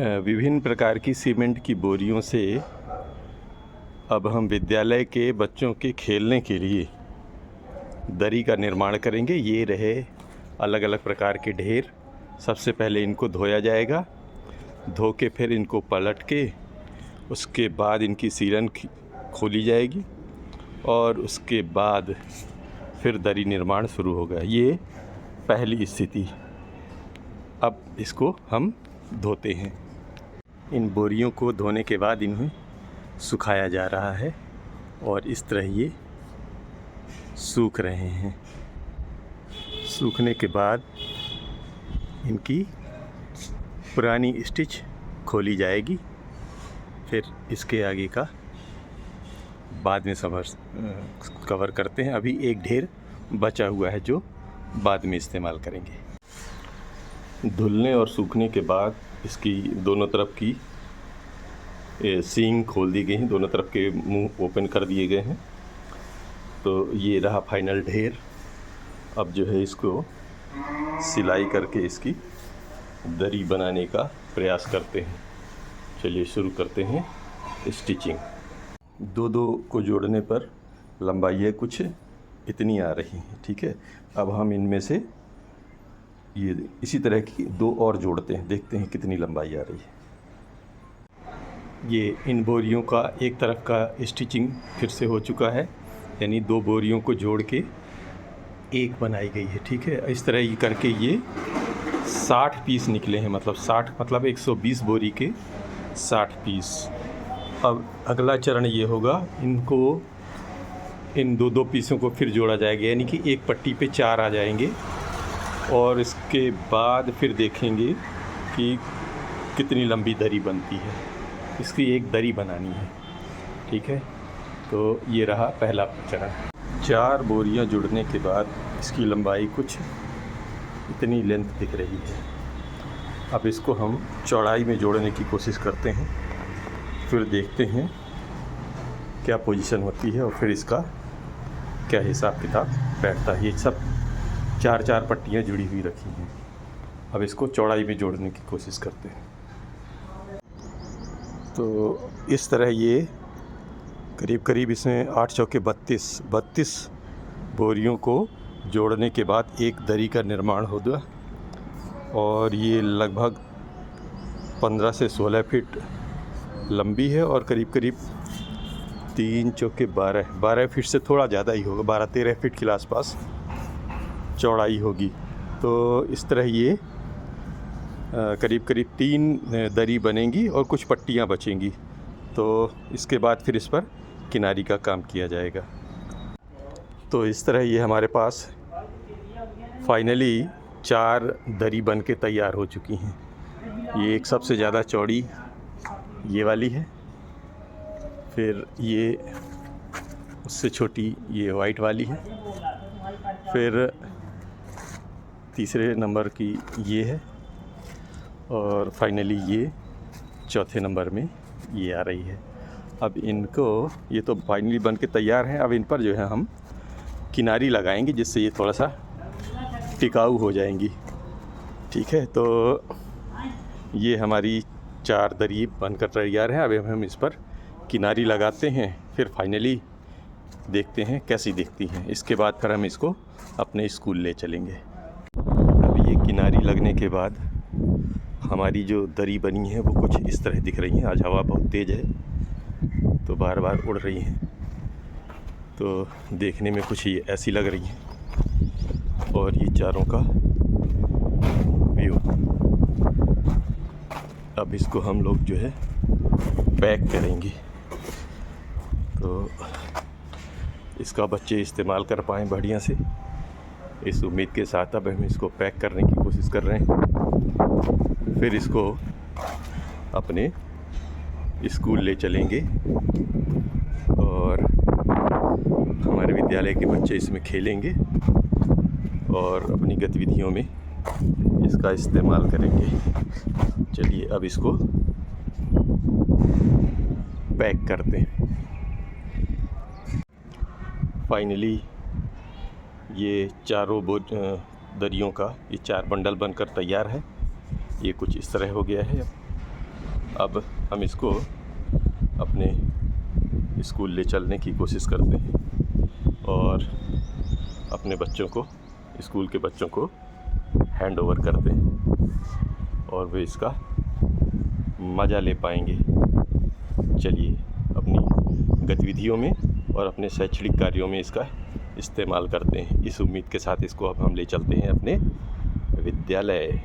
विभिन्न प्रकार की सीमेंट की बोरियों से अब हम विद्यालय के बच्चों के खेलने के लिए दरी का निर्माण करेंगे। ये रहे अलग अलग प्रकार के ढेर। सबसे पहले इनको धोया जाएगा, धो के फिर इनको पलट के उसके बाद इनकी सीलन खोली जाएगी और उसके बाद फिर दरी निर्माण शुरू होगा। ये पहली स्थिति। अब इसको हम धोते हैं। इन बोरियों को धोने के बाद इन्हें सुखाया जा रहा है और इस तरह ये सूख रहे हैं। सूखने के बाद इनकी पुरानी स्टिच खोली जाएगी। फिर इसके आगे का बाद में कवर करते हैं। अभी एक ढेर बचा हुआ है जो बाद में इस्तेमाल करेंगे। धुलने और सूखने के बाद इसकी दोनों तरफ की सींग खोल दी गई हैं, दोनों तरफ के मुंह ओपन कर दिए गए हैं। तो ये रहा फाइनल ढेर। अब जो है इसको सिलाई करके इसकी दरी बनाने का प्रयास करते हैं। चलिए शुरू करते हैं स्टिचिंग। दो को जोड़ने पर लंबाई कुछ इतनी आ रही है, ठीक है। अब हम इनमें से ये इसी तरह की दो और जोड़ते हैं, देखते हैं कितनी लंबाई आ रही है। ये इन बोरियों का एक तरफ का स्टिचिंग फिर से हो चुका है, यानी दो बोरियों को जोड़ के एक बनाई गई है, ठीक है। इस तरह ही करके ये 60 पीस निकले हैं, मतलब 60 मतलब 120 बोरी के 60 पीस। अब अगला चरण ये होगा, इनको इन दो पीसों को फिर जोड़ा जाएगा, यानी कि एक पट्टी पे 4 आ जाएंगे और इसके बाद फिर देखेंगे कि कितनी लंबी दरी बनती है। इसकी एक दरी बनानी है, ठीक है। तो ये रहा पहला चरण। 4 बोरियां जुड़ने के बाद इसकी लंबाई कुछ इतनी लेंथ दिख रही है। अब इसको हम चौड़ाई में जोड़ने की कोशिश करते हैं, फिर देखते हैं क्या पोजीशन होती है और फिर इसका क्या हिसाब किताब बैठता है। ये सब 4 पट्टियाँ जुड़ी हुई रखी हैं। अब इसको चौड़ाई में जोड़ने की कोशिश करते हैं। तो इस तरह ये करीब इसमें 8 चौके 32 बोरियों को जोड़ने के बाद एक दरी का निर्माण होगा और ये लगभग 15 से 16 फीट लंबी है और करीब 3 चौके 12 फीट से थोड़ा ज़्यादा ही होगा, 12-13 फीट के आसपास चौड़ाई होगी। तो इस तरह ये करीब 3 दरी बनेंगी और कुछ पट्टियाँ बचेंगी। तो इसके बाद फिर इस पर किनारी का काम किया जाएगा। तो इस तरह ये हमारे पास फाइनली 4 दरी बन के तैयार हो चुकी हैं। ये एक सबसे ज़्यादा चौड़ी ये वाली है, फिर ये उससे छोटी ये वाइट वाली है, फिर तीसरे नंबर की ये है और फाइनली ये चौथे नंबर में ये आ रही है। अब इनको ये तो फाइनली बन के तैयार हैं। अब इन पर जो है हम किनारी लगाएंगे जिससे ये थोड़ा सा टिकाऊ हो जाएंगी, ठीक है। तो ये हमारी 4 दरी बनकर तैयार हैं। अब हम इस पर किनारी लगाते हैं, फिर फाइनली देखते हैं कैसी दिखती हैं। इसके बाद फिर हम इसको अपने स्कूल ले चलेंगे। अब ये किनारी लगने के बाद हमारी जो दरी बनी है वो कुछ इस तरह दिख रही है। आज हवा बहुत तेज़ है तो बार उड़ रही हैं, तो देखने में कुछ ये ऐसी लग रही हैं। और ये चारों का व्यू। अब इसको हम लोग जो है पैक करेंगे, तो इसका बच्चे इस्तेमाल कर पाएँ बढ़िया से, इस उम्मीद के साथ अब हम इसको पैक करने की कोशिश कर रहे हैं। फिर इसको अपने स्कूल ले चलेंगे और हमारे विद्यालय के बच्चे इसमें खेलेंगे और अपनी गतिविधियों में इसका इस्तेमाल करेंगे। चलिए अब इसको पैक करते हैं। फाइनली ये चारों दरियों का ये 4 बंडल बनकर तैयार है। ये कुछ इस तरह हो गया है। अब हम इसको अपने स्कूल ले चलने की कोशिश करते हैं और अपने बच्चों को, स्कूल के बच्चों को हैंड ओवर करते हैं और वे इसका मज़ा ले पाएंगे। चलिए अपनी गतिविधियों में और अपने शैक्षणिक कार्यों में इसका इस्तेमाल करते हैं। इस उम्मीद के साथ इसको अब हम ले चलते हैं अपने विद्यालय।